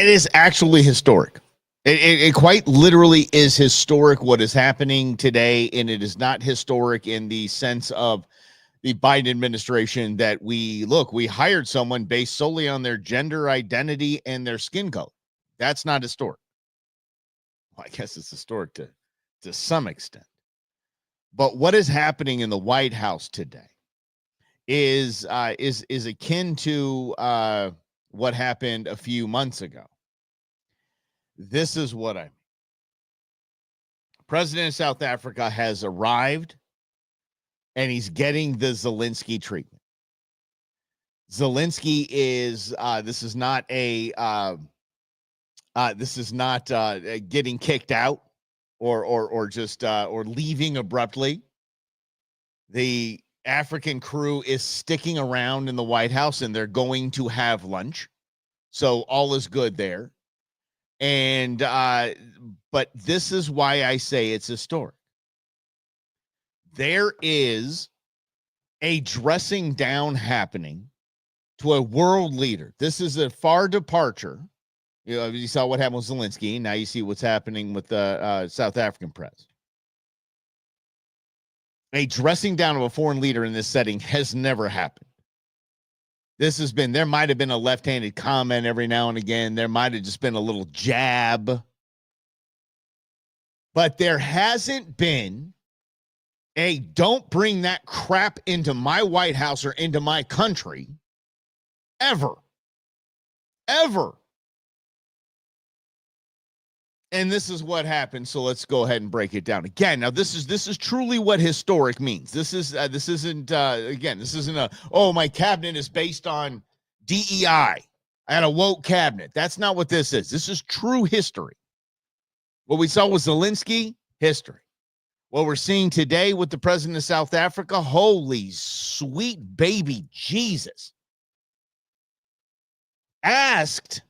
It is actually historic. It quite literally is historic what is happening today, and it is not historic in the sense of the Biden administration that we hired someone based solely on their gender identity and their skin color. That's not historic. Well, I guess it's historic to some extent. But what is happening in the White House today is akin to what happened a few months ago. This is what I mean. President of South Africa has arrived, and he's getting the Zelensky treatment. Zelensky is this is not getting kicked out or just leaving abruptly. The African crew is sticking around in the White House, and they're going to have lunch, so all is good there. And but this is why I say it's historic. There is a dressing down happening to a world leader. This is a far departure. You saw what happened with Zelensky. Now you see what's happening with the South African press. A dressing down of a foreign leader in this setting has never happened. There might have been a left-handed comment every now and again. There might have just been a little jab. But there hasn't been a don't bring that crap into my White House or into my country ever. Ever. And this is what happened. So let's go ahead and break it down again. Now, this is truly what historic means. This isn't my cabinet is based on DEI. I had a woke cabinet. That's not what this is. This is true history. What we saw with Zelensky, history. What we're seeing today with the president of South Africa, holy sweet baby Jesus. Asked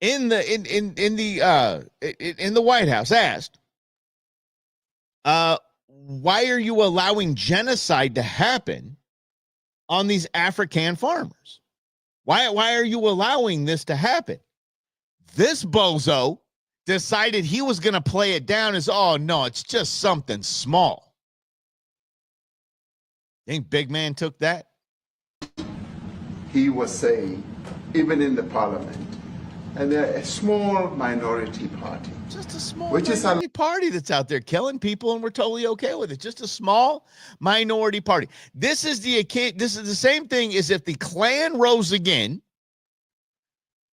in the White House, asked, why are you allowing genocide to happen on these African farmers? Why are you allowing this to happen? This bozo decided he was going to play it down as, oh no, it's just something small. Think big man took that? He was saying, even in the parliament, and they're a small minority party. Just a small minority party that's out there killing people, and we're totally okay with it. Just a small minority party. This is the same thing as if the Klan rose again,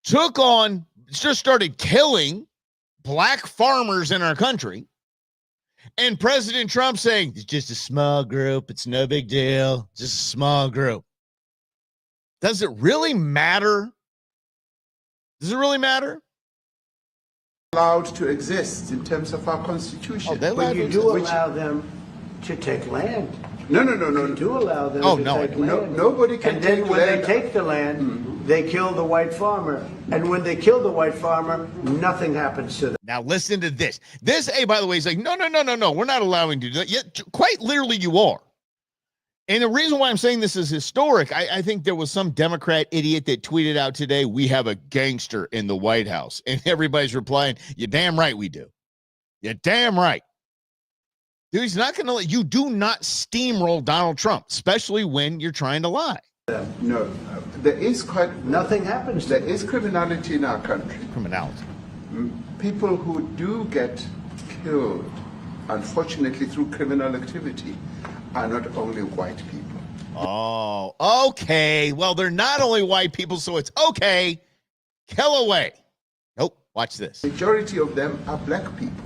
just started killing black farmers in our country, and President Trump saying, it's just a small group. It's no big deal. Just a small group. Does it really matter? Does it really matter? Allowed to exist in terms of our constitution. But you do allow them to take land. No. You do allow them to take land. Nobody can take land. And then when they take the land, they kill the white farmer. And when they kill the white farmer, nothing happens to them. Now listen to this. Hey, by the way, he's like, no. We're not allowing you to do that. Yet, quite literally, you are. And the reason why I'm saying this is historic, I think there was some Democrat idiot that tweeted out today, we have a gangster in the White House. And everybody's replying, you're damn right we do. You're damn right. Dude, he's not going to let you do not steamroll Donald Trump, especially when you're trying to lie. No, there is nothing happens. There is criminality in our country. Criminality. People who do get killed, unfortunately, through criminal activity, are not only white people. Oh, okay. Well, they're not only white people, so it's okay. Kill away. Nope. Watch this. Majority of them are black people.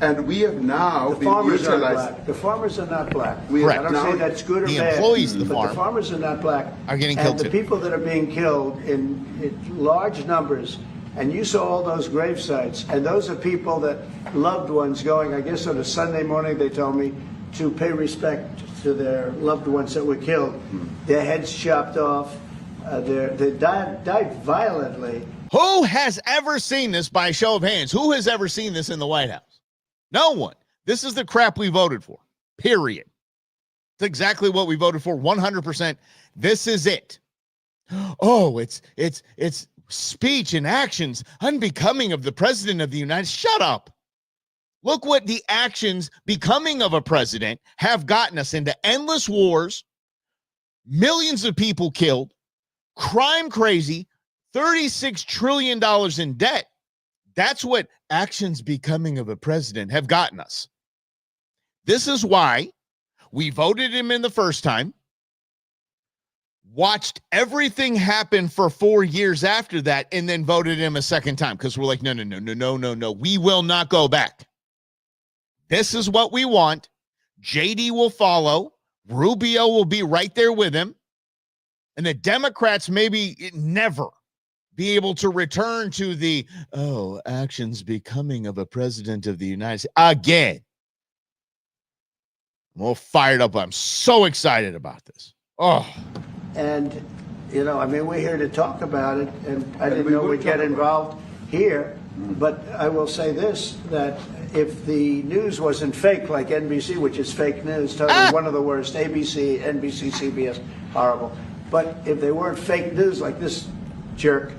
And we have now been utilized. The farmers are not black. Correct. I don't say that's good or bad. The employees of the farm, the farmers are not black. Are getting killed too. And the people that are being killed in large numbers, and you saw all those grave sites, and those are people that loved ones going, I guess on a Sunday morning, they told me, to pay respect to their loved ones that were killed. Their heads chopped off. They died violently. Who has ever seen this by show of hands? Who has ever seen this in the White House? No one. This is the crap we voted for, period. It's exactly what we voted for, 100%. This is it. Oh, it's speech and actions unbecoming of the president of the United States. Shut up. Look what the actions becoming of a president have gotten us into: endless wars, millions of people killed, crime crazy, $36 trillion in debt. That's what actions becoming of a president have gotten us. This is why we voted him in the first time, watched everything happen for 4 years after that, and then voted him a second time, because we're like, no. We will not go back. This is what we want. JD will follow. Rubio will be right there with him. And the Democrats maybe never be able to return to the, actions becoming of a president of the United States again. I'm all fired up. I'm so excited about this. Oh. And, we're here to talk about it, and I didn't know we'd get involved here. But I will say this, that if the news wasn't fake like NBC, which is fake news, totally one of the worst, ABC, NBC, CBS, horrible. But if they weren't fake news like this jerk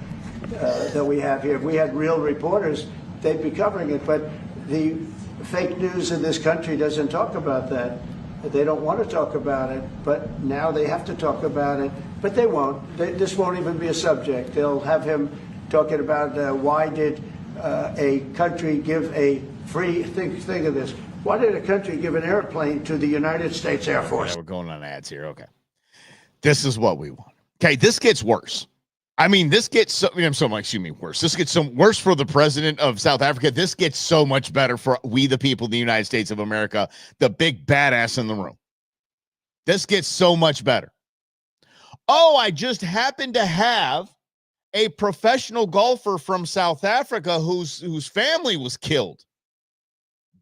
that we have here, if we had real reporters, they'd be covering it. But the fake news in this country doesn't talk about that. They don't want to talk about it, but now they have to talk about it. But they won't. This won't even be a subject. They'll have him talking about why did a country give a free, think of this, why did a country give an airplane to the United States Air Force? Yeah, we're going on ads here. Okay. This is what we want. Okay, this gets worse. This gets worse. This gets so worse for the president of South Africa. This gets so much better for we, the people of the United States of America, the big badass in the room. This gets so much better. Oh, I just happened to have a professional golfer from South Africa whose family was killed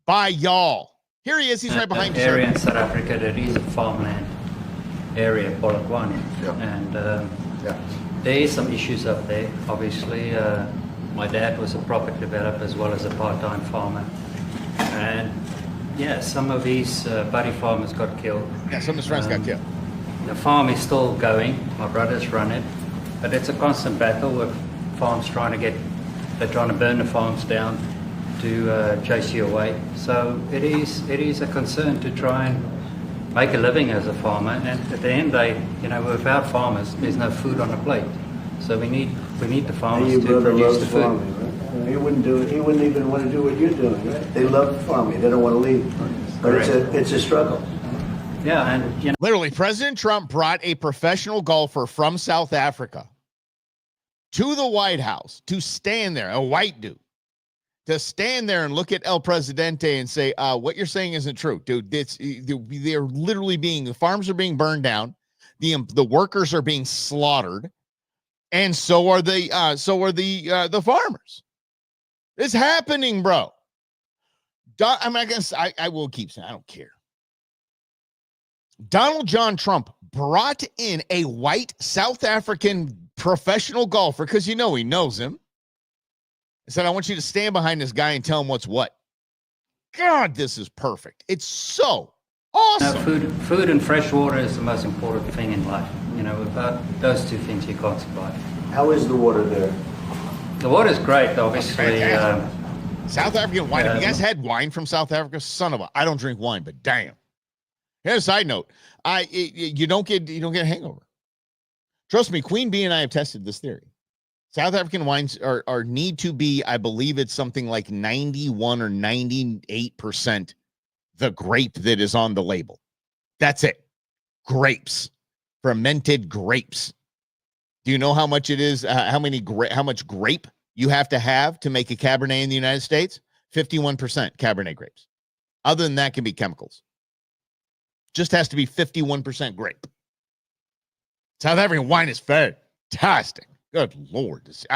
by y'all. Here he is. He's right behind you. Area in South Africa that is a farmland area, Polokwane. Yeah. And Yeah. there is some issues up there. Obviously, my dad was a property developer as well as a part-time farmer. And yeah, some of these buddy farmers got killed. Yeah, some of his friends got killed. The farm is still going. My brothers run it. But it's a constant battle with farms they're trying to burn the farms down to chase you away. So it is a concern to try and make a living as a farmer. And at the end of the day, without farmers, there's no food on the plate. So we need the farmers to produce the food. Farming, right? He wouldn't do it. He wouldn't even want to do what you're doing, right? They love farming. They don't want to leave. But it's a struggle. Yeah, and Literally, President Trump brought a professional golfer from South Africa to the White House to stand there, a white dude, to stand there and look at El Presidente and say, what you're saying isn't true, dude. They're literally the farms are being burned down, the workers are being slaughtered, and so are the farmers. It's happening, bro. I will keep saying, I don't care. Donald John Trump brought in a white South African professional golfer, because he knows him. I said, I want you to stand behind this guy and tell him what's what. God, this is perfect. It's so awesome. Food and fresh water is the most important thing in life. Without those two things, you can't survive. How is the water there? The water's great, obviously. South African wine. Have you guys had wine from South Africa? I don't drink wine, but damn. Here's a side note. You don't get a hangover. Trust me, Queen Bee and I have tested this theory. South African wines are need to be, I believe it's something like 91 or 98% the grape that is on the label. That's it. Grapes. Fermented grapes. Do you know how much it is? How much grape you have to make a Cabernet in the United States? 51% Cabernet grapes. Other than that, can be chemicals. Just has to be 51% grape. South African wine is fantastic. Good Lord. It's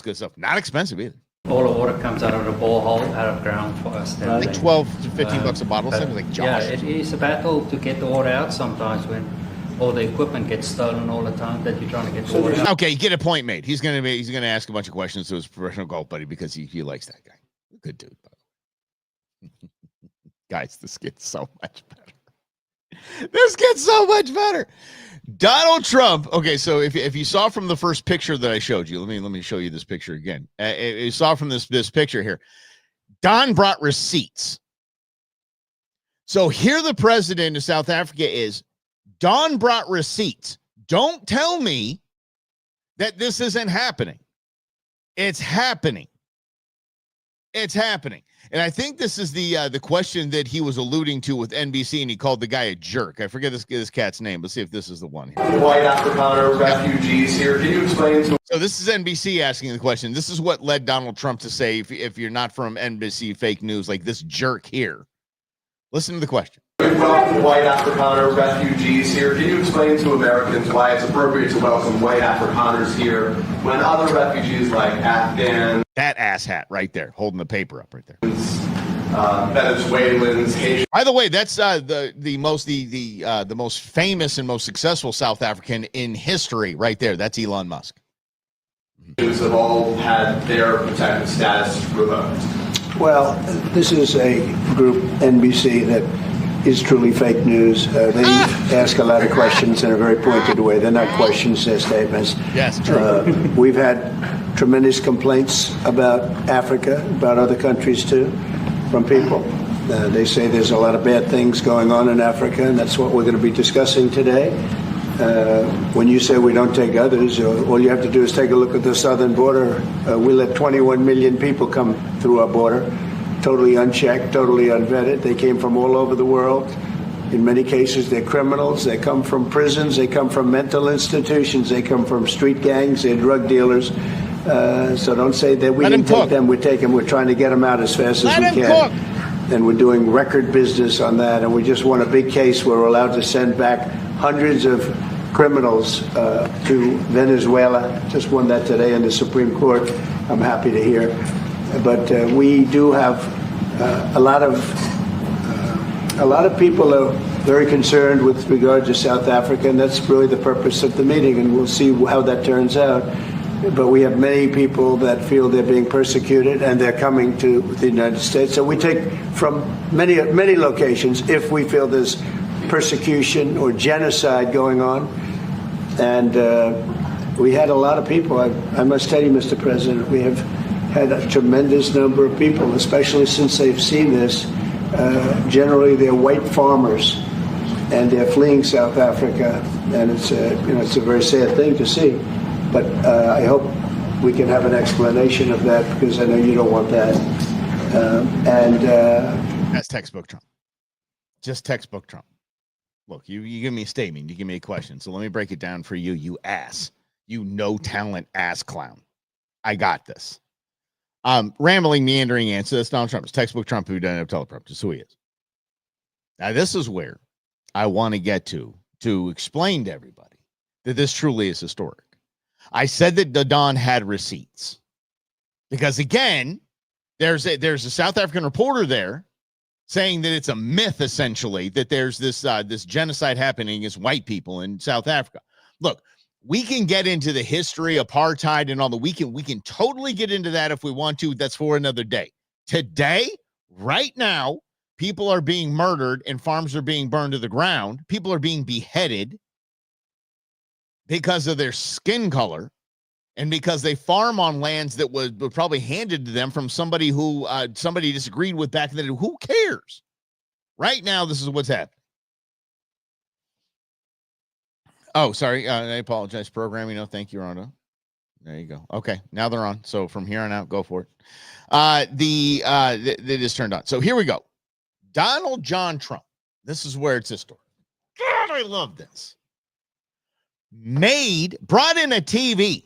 good stuff. Not expensive either. All the water comes out of the borehole, out of ground for us. Like 12 to 15 bucks a bottle, something like Josh. Yeah, it is a battle to get the water out sometimes when all the equipment gets stolen all the time that you're trying to get the water out. Okay, you get a point made. He's gonna ask a bunch of questions to his professional golf buddy because he likes that guy. Good dude. Guys, this gets so much better. This gets so much better. Donald Trump. Okay, so if you saw from the first picture that I showed you, let me show you this picture again. You saw from this picture here. Don brought receipts. So here the president of South Africa is. Don brought receipts. Don't tell me that this isn't happening. It's happening. It's happening. And I think this is the question that he was alluding to with NBC, and he called the guy a jerk. I forget this cat's name. Let's see if this is the one here. White Afrikaner refugees here. Can you explain to? So this is NBC asking the question. This is what led Donald Trump to say, if you're not from NBC fake news, like this jerk here. Listen to the question. We welcome white Afrikaner refugees here. Can you explain to Americans why it's appropriate to welcome white Afrikaners here when other refugees like Afghans, that asshat right there, holding the paper up right there, Venezuelans, Haitians? By the way, that's the most famous and most successful South African in history right there. That's Elon Musk. Have all had their protected status revoked. Well, this is a group, NBC, that is truly fake news. They ask a lot of questions in a very pointed way. They're not questions, they're statements. Yes, true. We've had tremendous complaints about Africa, about other countries too, from people. They say there's a lot of bad things going on in Africa, and that's what we're going to be discussing today. When you say we don't take others, all you have to do is take a look at the southern border. We let 21 million people come through our border, totally unchecked, totally unvetted. They came from all over the world. In many cases, they're criminals. They come from prisons. They come from mental institutions. They come from street gangs. They're drug dealers. So don't say that we didn't take them. We take them. We're trying to get them out as fast as we can. And we're doing record business on that. And we just won a big case. We're allowed to send back hundreds of criminals to Venezuela. Just won that today in the Supreme Court. I'm happy to hear. But we do have a lot of people are very concerned with regard to South Africa, and that's really the purpose of the meeting, and we'll see how that turns out. But we have many people that feel they're being persecuted, and they're coming to the United States. So we take from many locations if we feel there's persecution or genocide going on. And we had a lot of people. I must tell you, Mr. President, we have had a tremendous number of people, especially since they've seen this. Generally, they're white farmers, and they're fleeing South Africa, and it's a very sad thing to see. But I hope we can have an explanation of that, because I know you don't want that. That's textbook Trump. Just textbook Trump. Look, you give me a statement, you give me a question. So let me break it down for you, you ass. You no talent ass clown. I got this. Rambling, meandering answer. That's Donald Trump. It's textbook Trump who doesn't have teleprompter. That's who he is. Now, this is where I want to get to explain to everybody that this truly is historic. I said that the Don had receipts because, again, there's a South African reporter there saying that it's a myth, essentially, that there's this genocide happening against white people in South Africa. Look, we can get into the history, apartheid, and all the we can totally get into that if we want to. That's for another day. Today, right now, people are being murdered and farms are being burned to the ground. People are being beheaded because of their skin color and because they farm on lands that was probably handed to them from somebody who somebody disagreed with back then. Who cares? Right now, this is what's happening. Oh, sorry. I apologize. Programming. No, thank you, Rhonda. There you go. Okay, now they're on. So from here on out, go for it. It is turned on. So here we go. Donald John Trump. This is where it's historic. God, I love this. Brought in a TV.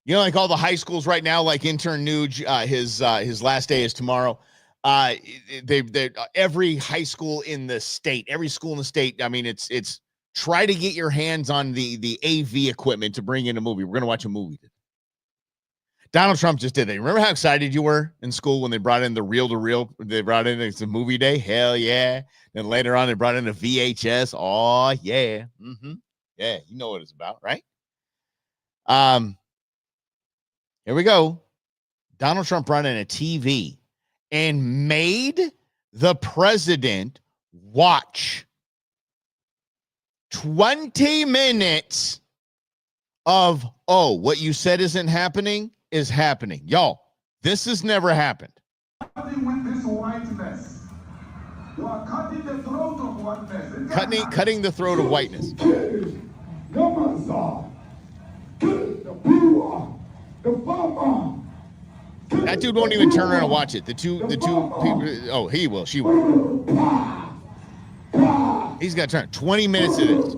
You know, like all the high schools right now, like intern Nuge, his last day is tomorrow. Every high school in the state, every school in the state. I mean, it's try to get your hands on the AV equipment to bring in a movie. We're going to watch a movie. Donald Trump just did that. Remember how excited you were in school when they brought in the reel-to-reel? They brought in, it's a movie day. Hell yeah. Then later on, they brought in a VHS. Oh, yeah. Mm-hmm. Yeah, you know what it's about, right? Here we go. Donald Trump brought in a TV and made the president watch 20 minutes of, oh, what you said isn't happening is happening. Y'all, this has never happened. With this whiteness, you are cutting the throat of whiteness. Cutting the throat of whiteness. That dude won't even turn around and watch it. The two people, oh, he will, she will. He's got to turn 20 minutes of this.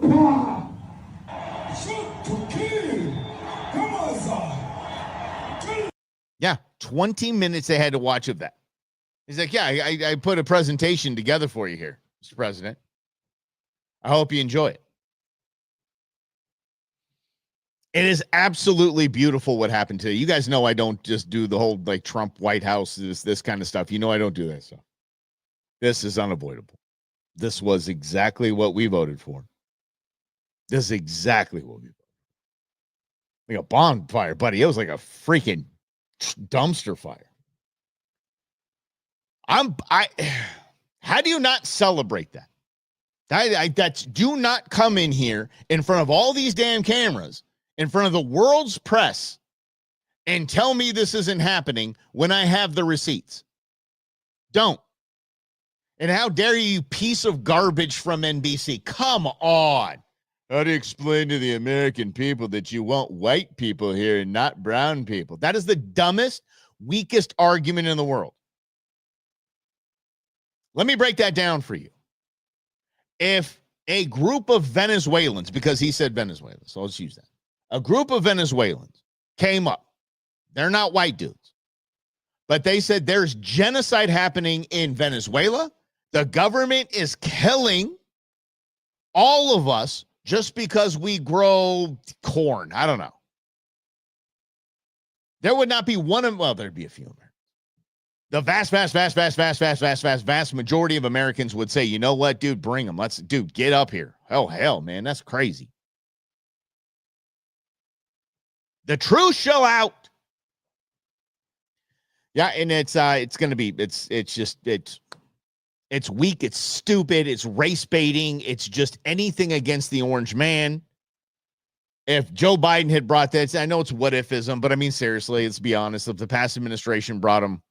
Yeah, 20 minutes they had to watch of that. He's like, yeah, I put a presentation together for you here, Mr. President. I hope you enjoy it. It is absolutely beautiful what happened today. You guys know I don't just do the whole like Trump White House, this kind of stuff. You know I don't do that stuff. This is unavoidable. This was exactly what we voted for. This is exactly what we voted for. Like a bonfire, buddy. It was like a freaking dumpster fire. How do you not celebrate that? That's do not come in here in front of all these damn cameras, in front of the world's press, and tell me this isn't happening when I have the receipts. Don't. And how dare you, piece of garbage from NBC? Come on. How do you explain to the American people that you want white people here and not brown people? That is the dumbest, weakest argument in the world. Let me break that down for you. If a group of Venezuelans, because he said Venezuela, so let's use that. A group of Venezuelans came up. They're not white dudes. But they said there's genocide happening in Venezuela. The government is killing all of us just because we grow corn. I don't know. There would not be one of, well, there'd be a few Americans. The vast majority of Americans would say, you know what, dude, bring them. Dude, get up here. Oh, hell, man, that's crazy. The truth shall out. Yeah, and it's going to be, it's weak, it's stupid, it's race baiting, it's just anything against the orange man. If Joe Biden had brought that, I know it's what ifism, but I mean, seriously, let's be honest. If the past administration brought him,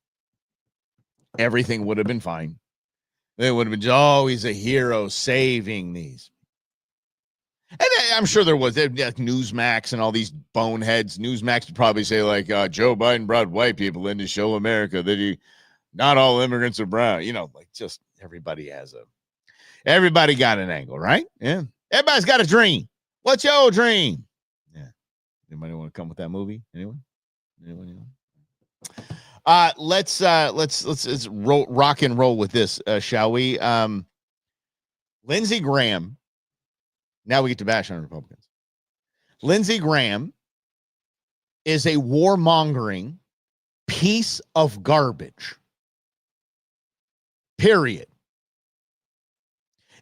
everything would have been fine. It would have been, oh, he's a hero saving these. And I'm sure there was Newsmax and all these boneheads. Newsmax would probably say, like, Joe Biden brought white people in to show America that not all immigrants are brown. You know, like just everybody got an angle, right? Yeah. Everybody's got a dream. What's your dream? Yeah. Anybody want to come with that movie? Anyone? Let's rock and roll with this, shall we? Lindsey Graham. Now we get to bash on Republicans. Lindsey Graham is a warmongering piece of garbage. Period.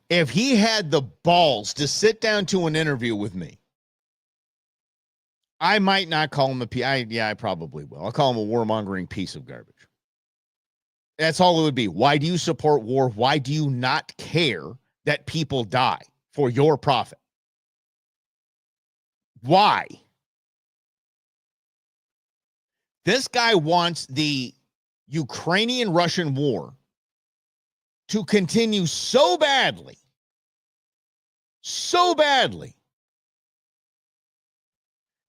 If he had the balls to sit down to an interview with me, I might not call him I probably will. I'll call him a warmongering piece of garbage. That's all it would be. Why do you support war? Why do you not care that people die for your profit? Why? This guy wants the Ukrainian-Russian war to continue so badly,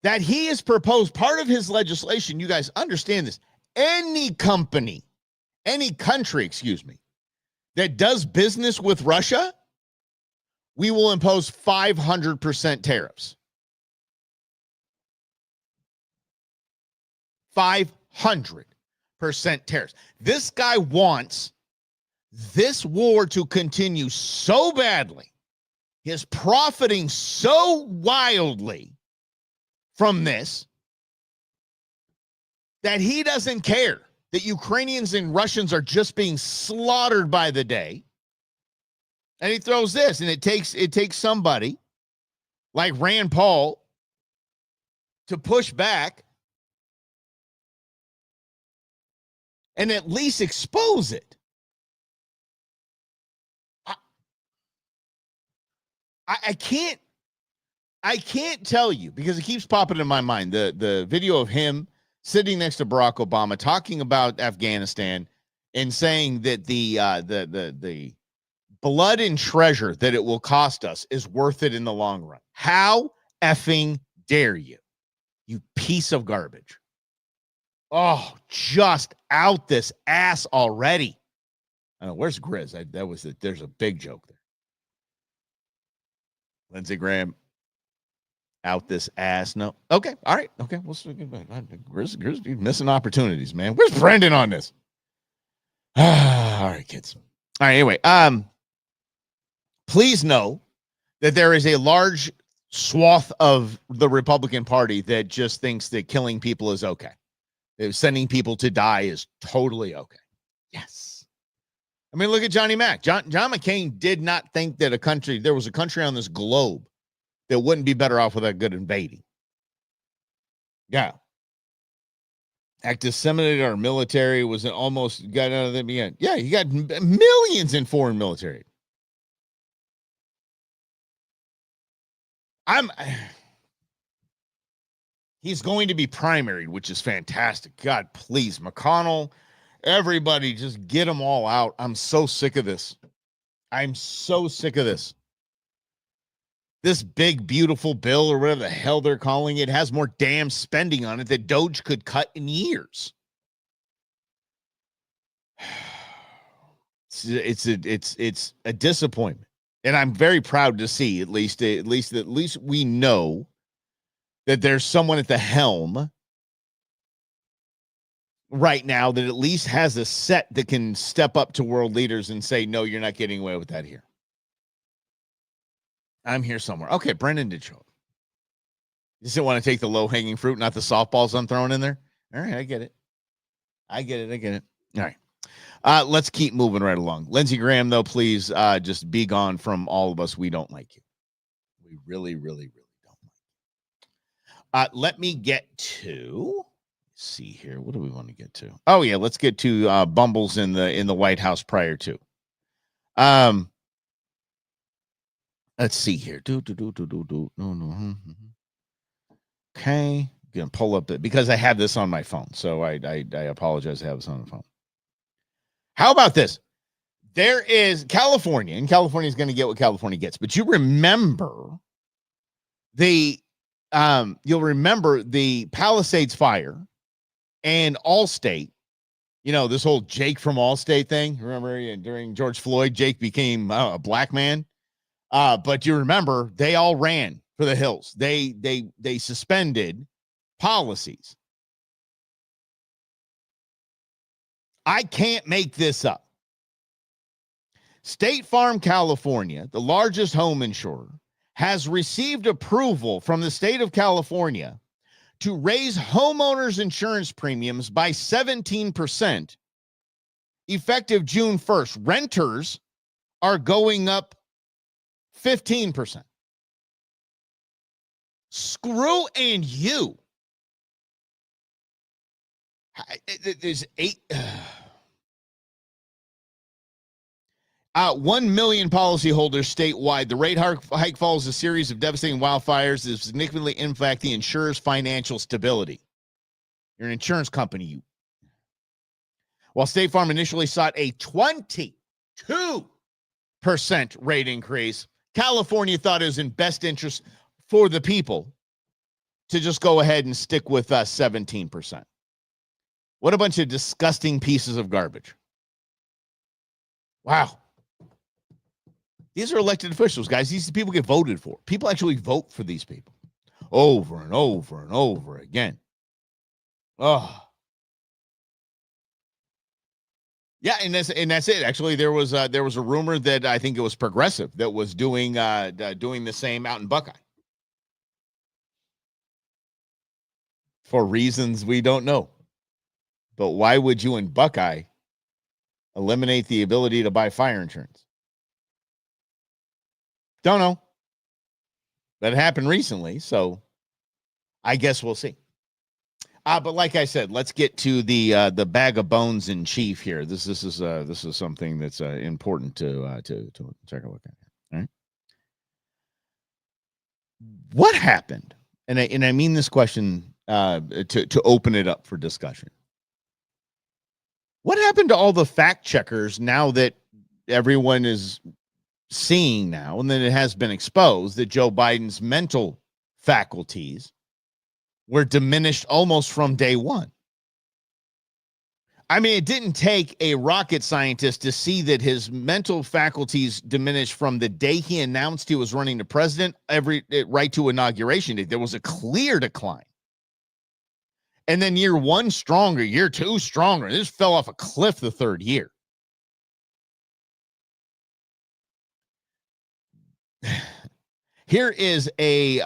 that he has proposed part of his legislation. You guys understand this. Any country, that does business with Russia, we will impose 500% tariffs. 500% tariffs. This guy wants this war to continue so badly, is profiting so wildly from this, that he doesn't care that Ukrainians and Russians are just being slaughtered by the day. And he throws this, and it takes somebody like Rand Paul to push back and at least expose it. I can't tell you because it keeps popping in my mind. The video of him sitting next to Barack Obama talking about Afghanistan and saying that the blood and treasure that it will cost us is worth it in the long run. How effing dare you, you piece of garbage. Oh, just out this ass already. I don't know, where's Grizz? There's a big joke there. Lindsey Graham, out this ass. No. Okay. All right. Okay. We'll see. Grizz missing opportunities, man. Where's Brendan on this? All right, kids. All right. Anyway, please know that there is a large swath of the Republican Party that just thinks that killing people is okay. Sending people to die is totally okay. Yes. I mean, look at Johnny Mac. John McCain did not think that there was a country on this globe that wouldn't be better off without good invading. Yeah. Act disseminated our military was almost got out of the beginning. Yeah, you got millions in foreign military. He's going to be primaried, which is fantastic. God, please, McConnell, everybody, just get them all out. I'm so sick of this. I'm so sick of this. This big, beautiful bill or whatever the hell they're calling it has more damn spending on it that Doge could cut in years. It's a disappointment. And I'm very proud to see at least we know that there's someone at the helm right now that at least has a set that can step up to world leaders and say, no, you're not getting away with that here. I'm here somewhere. Okay, Brendan did show up. You just didn't want to take the low-hanging fruit, not the softballs I'm throwing in there? All right, I get it. All right. Let's keep moving right along. Lindsey Graham, though, please just be gone from all of us. We don't like you. We really, really, really don't like you. Let me get to, see here. What do we want to get to? Oh, yeah, let's get to Bumbles in the White House prior to. Let's see here. No. Okay. Gonna pull up it because I have this on my phone. So I apologize. I have this on the phone. How about this? There is California, and California is going to get what California gets. But you remember you'll remember the Palisades fire and Allstate. You know, this whole Jake from Allstate thing. Remember during George Floyd, Jake became a black man. But you remember they all ran for the hills. They suspended policies. I can't make this up. State Farm, California, the largest home insurer, has received approval from the state of California to raise homeowners insurance premiums by 17% effective June 1st. Renters are going up 15%. Screw and you. There's 1 million policyholders statewide. The rate hike follows a series of devastating wildfires that significantly impact the insurer's financial stability. You're an insurance company. While State Farm initially sought a 22% rate increase, California thought it was in best interest for the people to just go ahead and stick with 17%. What a bunch of disgusting pieces of garbage. Wow. These are elected officials, guys. These people get voted for. People actually vote for these people over and over and over again. Oh. Yeah, and that's it. Actually, there was a rumor that I think it was Progressive that was doing the same out in Buckeye for reasons we don't know. But why would you in Buckeye eliminate the ability to buy fire insurance? Don't know. That happened recently, so I guess we'll see. But like I said, let's get to the bag of bones in chief here. This is something that's important to take a look at. All right. What happened? And I mean this question to open it up for discussion. What happened to all the fact checkers now that everyone is seeing now, and then it has been exposed that Joe Biden's mental faculties were diminished almost from day one? I mean, it didn't take a rocket scientist to see that his mental faculties diminished from the day he announced he was running the president right to inauguration day. There was a clear decline. And then year one stronger, year two stronger. This fell off a cliff the third year. Here is a,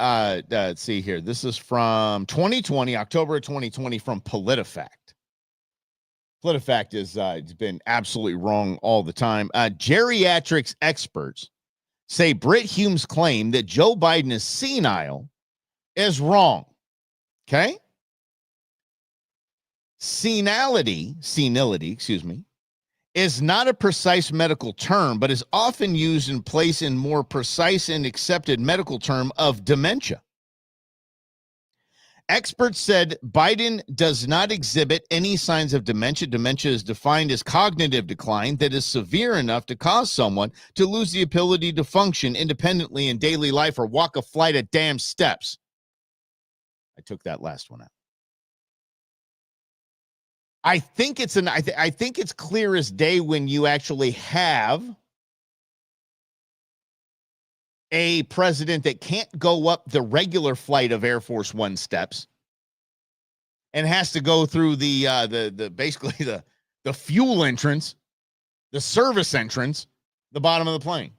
let's see here. This is from 2020, October 2020 from PolitiFact. PolitiFact is it's been absolutely wrong all the time. Geriatrics experts say Britt Hume's claim that Joe Biden is senile is wrong. Okay? Senility, is not a precise medical term, but is often used in place in more precise and accepted medical term of dementia. Experts said Biden does not exhibit any signs of dementia. Dementia is defined as cognitive decline that is severe enough to cause someone to lose the ability to function independently in daily life or walk a flight of damn steps. I took that last one out. I think it's clear as day when you actually have a president that can't go up the regular flight of Air Force One steps and has to go through the basically the fuel entrance, the service entrance, the bottom of the plane.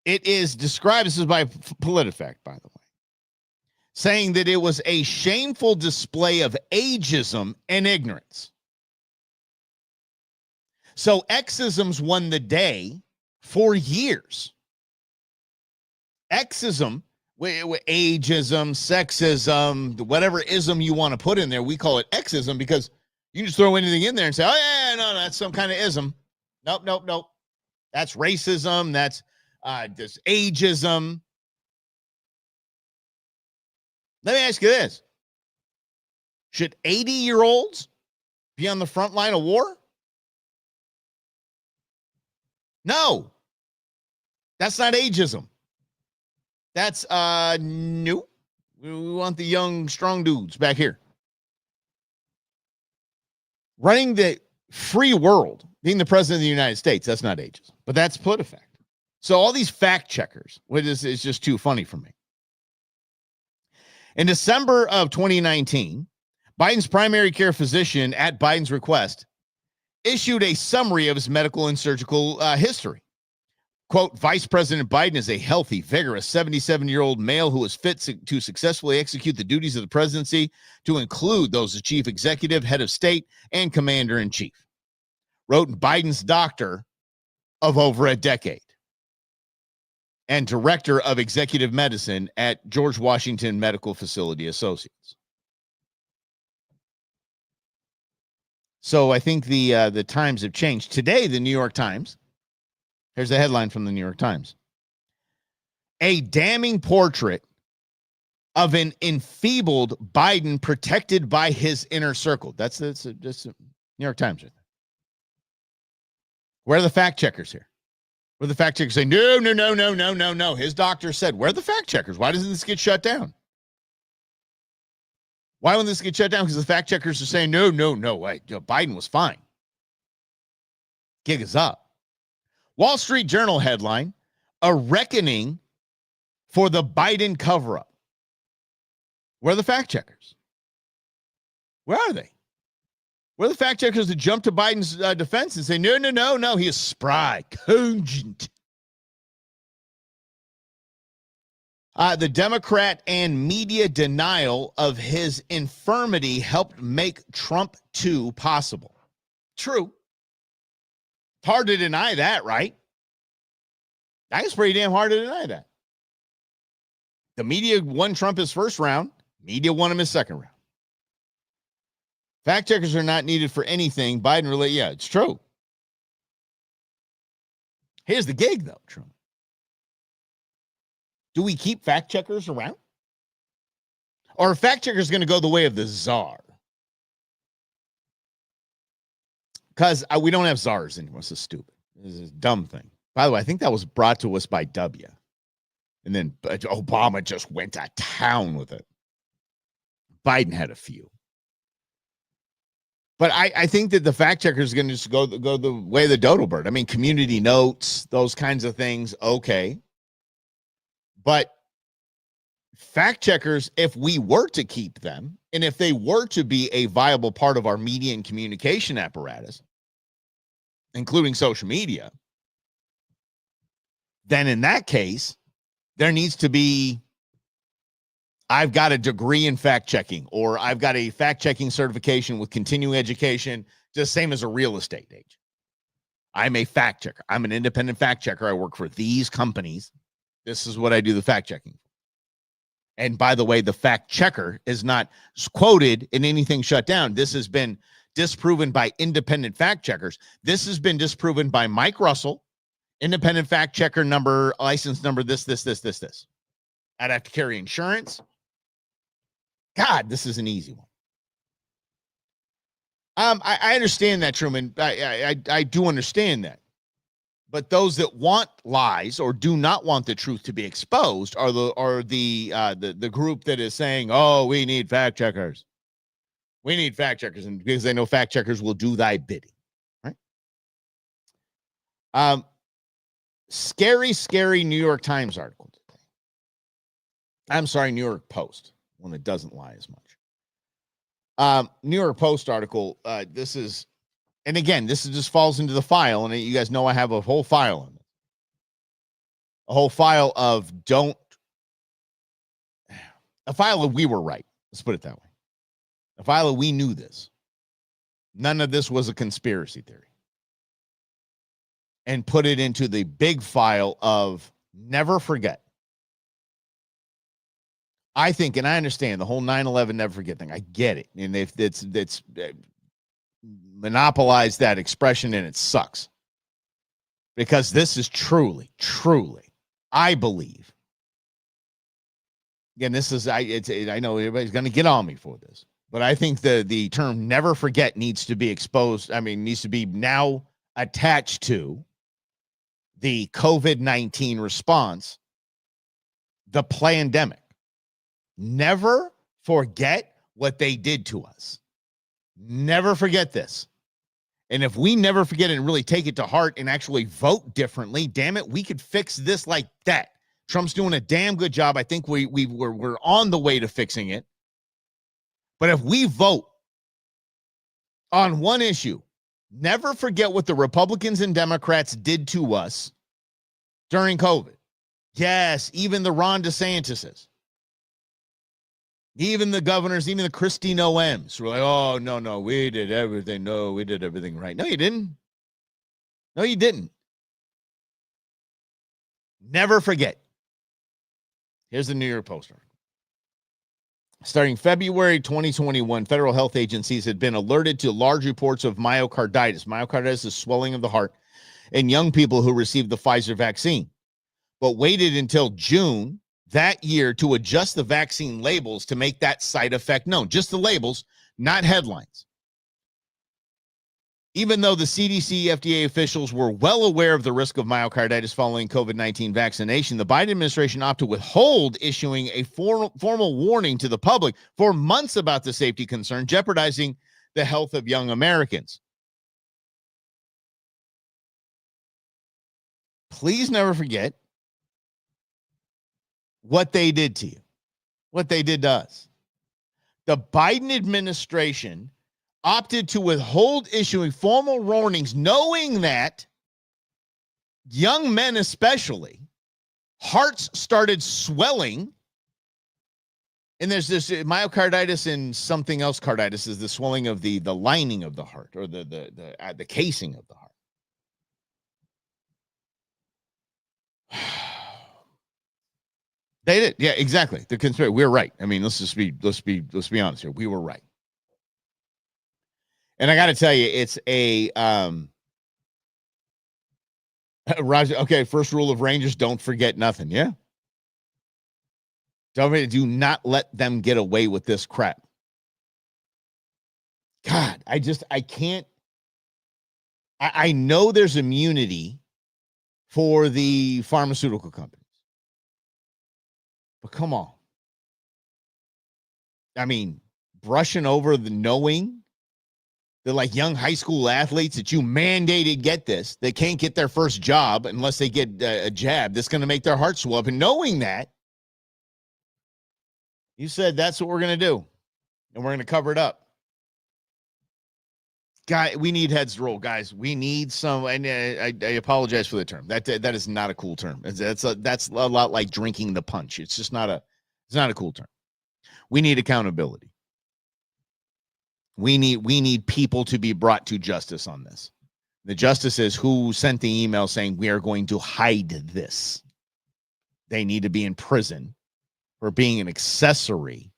It is described, this is by PolitiFact, by the way, saying that it was a shameful display of ageism and ignorance. So Xisms won the day for years. Xism, ageism, sexism, whatever ism you want to put in there, we call it Xism because you can just throw anything in there and say, oh, yeah, no, that's some kind of ism. Nope. That's racism. That's this ageism. Let me ask you this. Should 80-year-olds be on the front line of war? No. That's not ageism. That's, no. We want the young, strong dudes back here. Running the free world, being the president of the United States, that's not ageism. But that's PolitiFact. So all these fact checkers, which is just too funny for me. In December of 2019, Biden's primary care physician, at Biden's request, issued a summary of his medical and surgical history. Quote, Vice President Biden is a healthy, vigorous 77-year-old male who is fit to successfully execute the duties of the presidency, to include those of chief executive, head of state, and commander-in-chief. Wrote Biden's doctor of over a decade and director of executive medicine at George Washington Medical Facility Associates. So I think the times have changed. Today, the New York Times, here's a headline from the New York Times. A damning portrait of an enfeebled Biden protected by his inner circle. That's New York Times. Where are the fact checkers here? Where the fact checkers say, no. His doctor said, where are the fact checkers? Why doesn't this get shut down? Why won't this get shut down? Because the fact checkers are saying, no, wait, Biden was fine. Gig is up. Wall Street Journal headline, a reckoning for the Biden cover-up. Where are the fact checkers? Where are they? Where are the fact checkers that jump to Biden's defense and say, no, he is spry, cogent. The Democrat and media denial of his infirmity helped make Trump 2 possible. True. It's hard to deny that, right? I think it's pretty damn hard to deny that. The media won Trump his first round. Media won him his second round. Fact checkers are not needed for anything. Biden really, yeah, it's true. Here's the gig, though, Truman. Do we keep fact checkers around? Or are fact checkers going to go the way of the czar? Because we don't have czars anymore. This is stupid. This is a dumb thing. By the way, I think that was brought to us by W. And then Obama just went to town with it. Biden had a few. But I think that the fact checker is going to just go the way of the dodo bird. I mean, community notes, those kinds of things, okay. But fact checkers, if we were to keep them, and if they were to be a viable part of our media and communication apparatus, including social media, then in that case, there needs to be, I've got a degree in fact checking, or I've got a fact checking certification with continuing education, just same as a real estate agent. I'm a fact checker. I'm an independent fact checker. I work for these companies. This is what I do the fact checking. And by the way, the fact checker is not quoted in anything shut down. This has been disproven by independent fact checkers. This has been disproven by Mike Russell, independent fact checker number, license number, this. I'd have to carry insurance. God, this is an easy one. I understand that, Truman. I do understand that. But those that want lies or do not want the truth to be exposed are the group that is saying, "Oh, we need fact checkers. We need fact checkers," and because they know fact checkers will do thy bidding, right? Scary New York Times article today. I'm sorry, New York Post, one that doesn't lie as much. New York Post article. This is. And again, this just falls into the file, and you guys know I have a whole file on it. A whole file of a file of we were right. Let's put it that way. A file of we knew this. None of this was a conspiracy theory. And put it into the big file of never forget. I think, and I understand the whole 9/11 never forget thing. I get it. And if it's monopolize that expression, and it sucks, because this is truly, I believe. Again, this is I know everybody's going to get on me for this, but I think the term "never forget" needs to be exposed. I mean, needs to be now attached to the COVID-19 response, the pandemic. Never forget what they did to us. Never forget this. And if we never forget it and really take it to heart and actually vote differently, damn it, we could fix this like that. Trump's doing a damn good job. I think we're on the way to fixing it. But if we vote on one issue, never forget what the Republicans and Democrats did to us during COVID. Yes, even the Ron DeSantis's. Even the governors, even the Kristi Noems were like, "Oh, no, we did everything. No, we did everything right." No, you didn't. No, you didn't. Never forget. Here's the New York Post article. Starting February 2021, federal health agencies had been alerted to large reports of myocarditis. Myocarditis is swelling of the heart in young people who received the Pfizer vaccine, but waited until June that year to adjust the vaccine labels to make that side effect known. Just the labels, not headlines. Even though the CDC, FDA officials were well aware of the risk of myocarditis following COVID-19 vaccination, the Biden administration opted to withhold issuing a formal warning to the public for months about the safety concern, jeopardizing the health of young Americans. Please never forget what they did to you, what they did to us. The Biden administration opted to withhold issuing formal warnings, knowing that young men especially, hearts started swelling. And there's this myocarditis and something else. Carditis is the swelling of the lining of the heart, or the casing of the heart. They did. Yeah, exactly. The conspiracy. We're right. I mean, let's be honest here. We were right. And I got to tell you, it's a Roger. Okay, first rule of Rangers: don't forget nothing. Yeah. Do not let them get away with this crap. God, I can't. I know there's immunity for the pharmaceutical companies, but come on. I mean, brushing over the knowing they're like young high school athletes that you mandated get this. They can't get their first job unless they get a jab that's going to make their heart swell up. And knowing that, you said that's what we're going to do, and we're going to cover it up. Guy, we need heads to roll, guys. We need some, and I apologize for the term. That is not a cool term. That's a lot like drinking the punch. It's just not a cool term. We need accountability. We need people to be brought to justice on this. The justices who sent the email saying we are going to hide this, they need to be in prison for being an accessory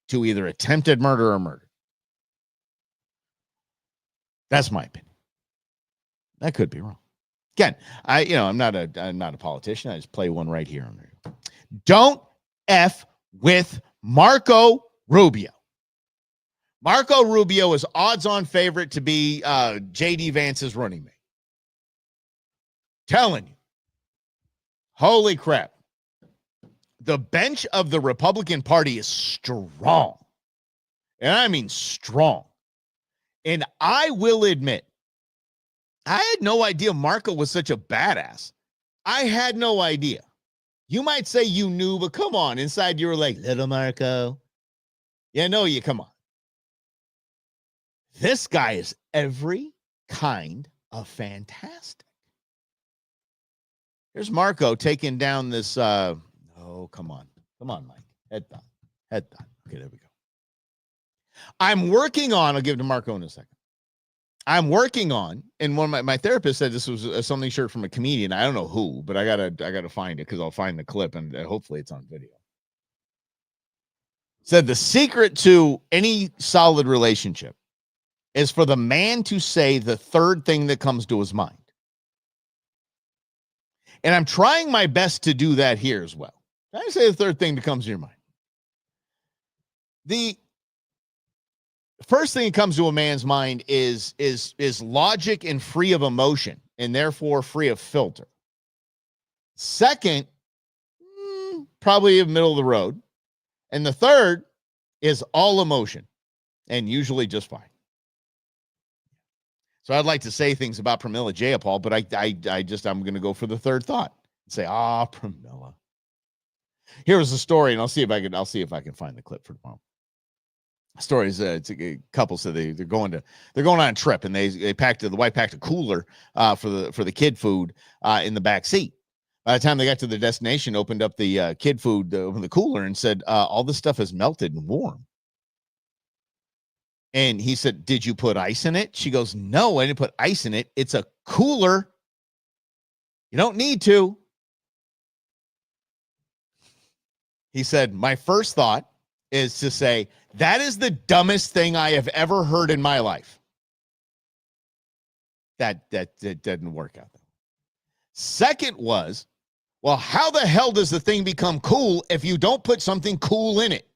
to either attempted murder or murder. That's my opinion. That could be wrong. Again, I'm not a politician. I just play one right here. Don't F with Marco Rubio. Marco Rubio is odds-on favorite to be J.D. Vance's running mate. Telling you. Holy crap. The bench of the Republican Party is strong. And I mean strong. And I will admit, I had no idea Marco was such a badass. I had no idea. You might say you knew, but come on. Inside you were like, little Marco. Yeah, no, come on. This guy is every kind of fantastic. Here's Marco taking down this. Come on. Come on, Mike. Head down. Okay, there we go. I'm working on, I'll give it to Marco in a second. I'm working on, and one of my therapist said this was a something shirt from a comedian. I don't know who, but I gotta find it because I'll find the clip and hopefully it's on video. Said the secret to any solid relationship is for the man to say the third thing that comes to his mind. And I'm trying my best to do that here as well. I say the third thing that comes to your mind. The first thing that comes to a man's mind is logic and free of emotion, and therefore free of filter. Second, probably in the middle of the road. And the third is all emotion, and usually just fine. So I'd like to say things about Pramila Jayapal, but I'm going to go for the third thought and say, Pramila. Here was the story, and I'll see if I can find the clip for tomorrow. Story is it's a couple said they're going on a trip, and the wife packed a cooler for the kid food in the back seat. By the time they got to the destination, opened up the kid food, opened the cooler, and said, all this stuff is melted and warm. And he said, did you put ice in it? She goes, no, I didn't put ice in it. It's a cooler. You don't need to. He said, my first thought is to say, that is the dumbest thing I have ever heard in my life. That didn't work out. Second was, well, how the hell does the thing become cool if you don't put something cool in it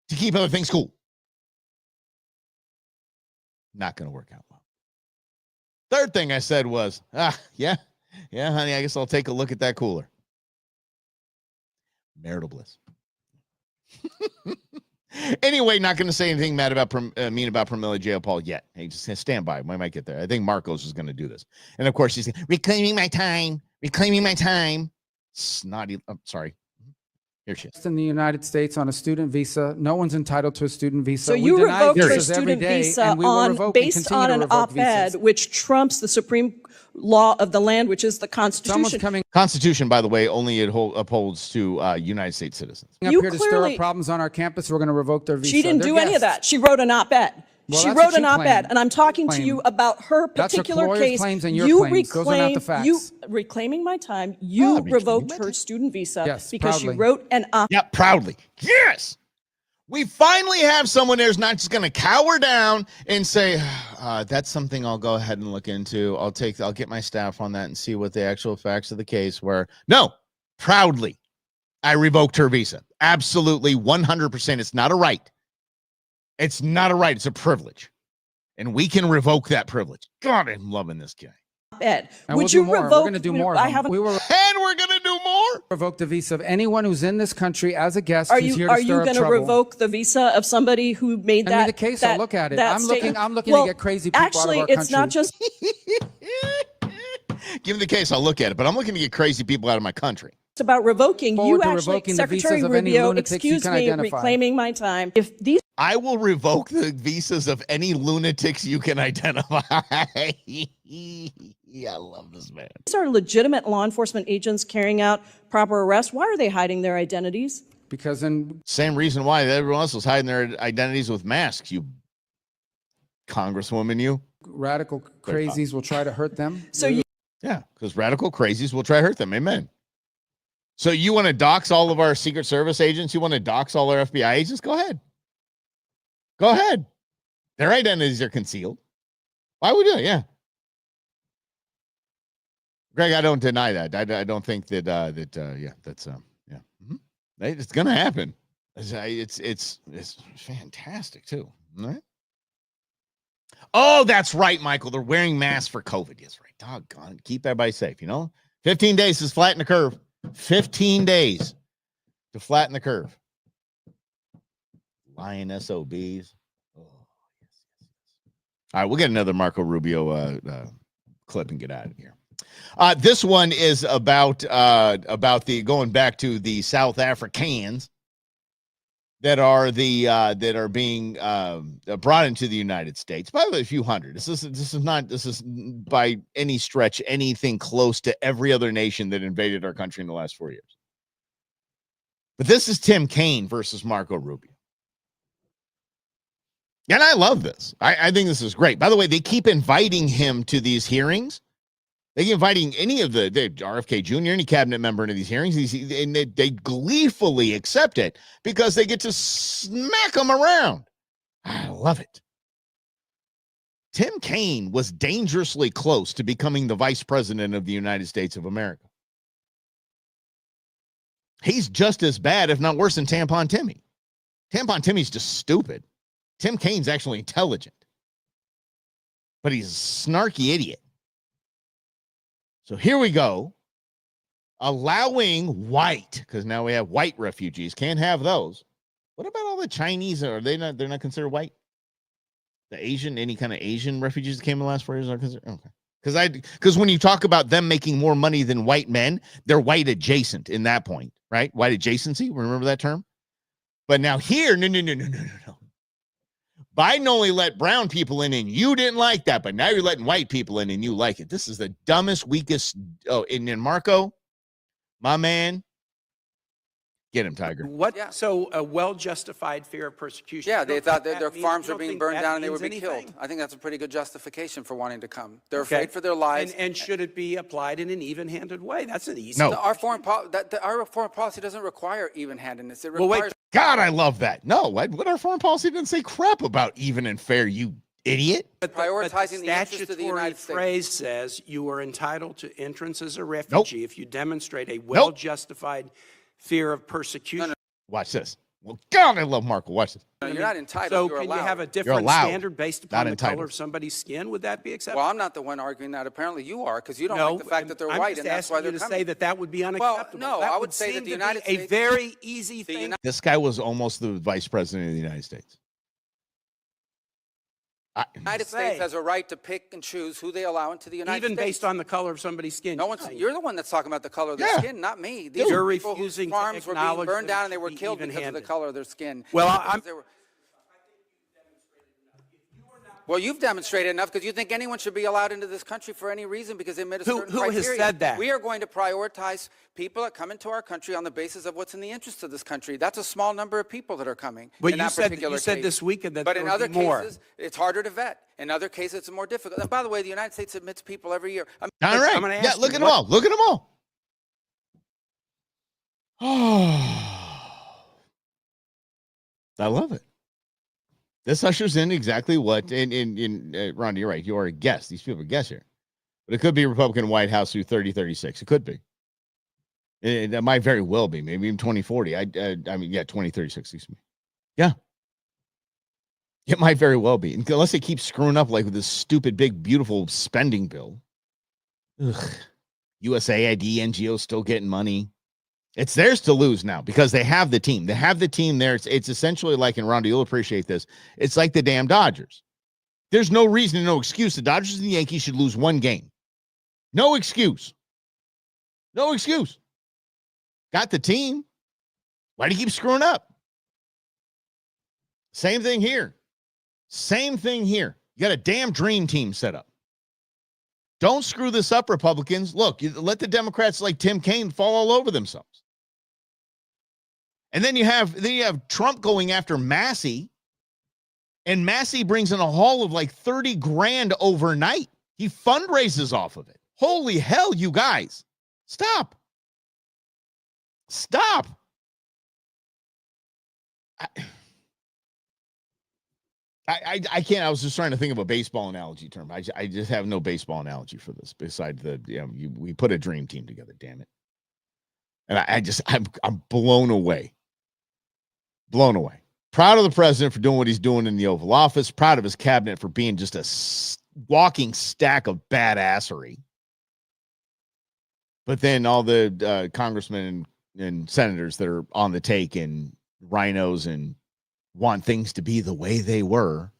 to keep other things cool? Not going to work out well. Third thing I said was, yeah, honey, I guess I'll take a look at that cooler. Marital bliss. Anyway, not going to say anything mean about Pramila Jayapal yet. Hey, just stand by. We might get there. I think Marcos is going to do this. And of course, he's reclaiming my time. Snotty. I'm sorry. Here she is. In the United States on a student visa. No one's entitled to a student visa. So you revoked her student visa based on an op-ed which trumps the Supreme law of the land, which is the Constitution. Constitution, by the way, only upholds to United States citizens. You here to stir up problems on our campus. We're going to revoke their visa. She didn't do any of that. She wrote an op-ed. Well, she wrote an op-ed, and I'm talking to you about her particular case. Claims and your claims. Those are not the facts. You reclaiming my time. You revoked her student visa because proudly. she wrote an op-ed. Yeah, proudly. Yes. We finally have someone there's not just going to cower down and say, that's something I'll go ahead and look into. I'll get my staff on that and see what the actual facts of the case were. No, proudly, I revoked her visa. Absolutely, 100%. It's not a right. It's not a right. It's a privilege. And we can revoke that privilege. God, I'm loving this guy. Ed, would you revoke? We're going to do more. And we're going to do more. Revoke the visa of anyone who's in this country as a guest. Are who's you here to going to revoke the visa of somebody who made that? Send me the case. I'll look at it. I'm looking to get crazy people out of our country. It's not just. Give me the case. I'll look at it. But I'm looking to get crazy people out of my country. It's about revoking. You actually, Secretary Rubio, excuse me, reclaiming my time. If these, I will revoke the visas of any lunatics you can identify. Yeah, I love this man. These are legitimate law enforcement agents carrying out proper arrests. Why are they hiding their identities? Because same reason why everyone else was hiding their identities with masks. You congresswoman, you radical crazies will try to hurt them. Yeah, because radical crazies will try to hurt them. Amen. So you want to dox all of our Secret Service agents? You want to dox all our FBI agents? Go ahead. Go ahead. Their identities are concealed. Why would we do it? Yeah. Greg, I don't deny that. I don't think that that's yeah. Mm-hmm. It's gonna happen. It's fantastic too. All right. Oh, that's right, Michael. They're wearing masks for COVID. Yes, right. Doggone it. Keep everybody safe. 15 days to flatten the curve. 15 days to flatten the curve. Lying SOBs. Oh, yes. All right, we'll get another Marco Rubio clip and get out of here. This one is about the going back to the South Africans that are being brought into the United States. By the way, a few hundred. This is by any stretch anything close to every other nation that invaded our country in the last 4 years. But this is Tim Kaine versus Marco Rubio. And I love this. I think this is great. By the way, they keep inviting him to these hearings. They keep inviting any of the RFK Jr., any cabinet member into these hearings, and they gleefully accept it because they get to smack them around. I love it. Tim Kaine was dangerously close to becoming the vice president of the United States of America. He's just as bad, if not worse, than Tampon Timmy. Tampon Timmy's just stupid. Tim Kaine's actually intelligent, but he's a snarky idiot. So here we go. Allowing white, because now we have white refugees. Can't have those. What about all the Chinese? Are they not? They're not considered white. The Asian, any kind of Asian refugees that came in the last 4 years are considered. Okay. Because when you talk about them making more money than white men, they're white adjacent in that point, right? White adjacency. Remember that term? But now here, no. Biden only let brown people in, and you didn't like that, but now you're letting white people in, and you like it. This is the dumbest, weakest. Oh, and then Marco, my man, get him, Tiger. So a well-justified fear of persecution? Yeah, they thought that their farms were being burned down and they would be killed. I think that's a pretty good justification for wanting to come. They're afraid for their lives. And should it be applied in an even-handed way? That's an easy. No. Our foreign policy doesn't require even-handedness. It requires. God, I love that. No, what our foreign policy didn't say crap about even and fair, you idiot. But prioritizing the interests of the United States. The phrase says you are entitled to entrance as a refugee if you demonstrate a well-justified fear of persecution. No. Watch this. Well, God, I love Marco. Watch this. No, you're not entitled. So you're can allowed. You have a different standard based upon the color of somebody's skin? Would that be acceptable? Well, I'm not the one arguing that. Apparently you are, because you don't like the fact that they're white, and that's why they're coming. I'm just asking you to say that would be unacceptable. Well, no, I would say that the United States... a very easy thing. This guy was almost the vice president of the United States. The United States has a right to pick and choose who they allow into the United States. Even based on the color of somebody's skin. You're the one that's talking about the color of their skin, not me. These are people refusing whose farms were being burned down and they were killed because of the color of their skin. Well, you've demonstrated enough because you think anyone should be allowed into this country for any reason because they met a certain criteria. Who has said that? We are going to prioritize people that come into our country on the basis of what's in the interest of this country. That's a small number of people that are coming. But you said this weekend that but there in other would be more. cases, it's harder to vet. In other cases, it's more difficult. And by the way, the United States admits people every year. All right. Yeah, look at them all. Look at them all. Oh. I love it. This ushers in exactly what, Ron, you're right. You are a guest. These people are guests here. But it could be a Republican White House through 3036. It could be. That might very well be. Maybe even 2040. 2036, excuse me. Yeah. It might very well be. Unless they keep screwing up like with this stupid, big, beautiful spending bill. Ugh. USAID, NGOs still getting money. It's theirs to lose now because they have the team. They have the team there. It's essentially like, and Rhonda, you'll appreciate this. It's like the damn Dodgers. There's no reason, no excuse. The Dodgers and the Yankees should lose one game. No excuse. No excuse. Got the team. Why do you keep screwing up? Same thing here. Same thing here. You got a damn dream team set up. Don't screw this up, Republicans. Look, let the Democrats like Tim Kaine fall all over themselves. And then you have Trump going after Massey, and Massey brings in a haul of like 30 grand overnight. He fundraises off of it. Holy hell, you guys. Stop. Stop. I can't. I was just trying to think of a baseball analogy term. I just have no baseball analogy for this besides we put a dream team together, damn it. And I'm blown away. Blown away. Proud of the president for doing what he's doing in the Oval Office. Proud of his cabinet for being just a walking stack of badassery. But then all the congressmen and senators that are on the take and rhinos and want things to be the way they were,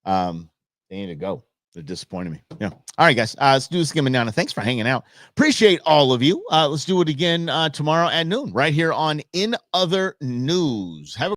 they need to go. They're disappointing me. Yeah. All right, guys. Let's do this again now. Thanks for hanging out. Appreciate all of you. Let's do it again tomorrow at noon right here on In Other News. Have a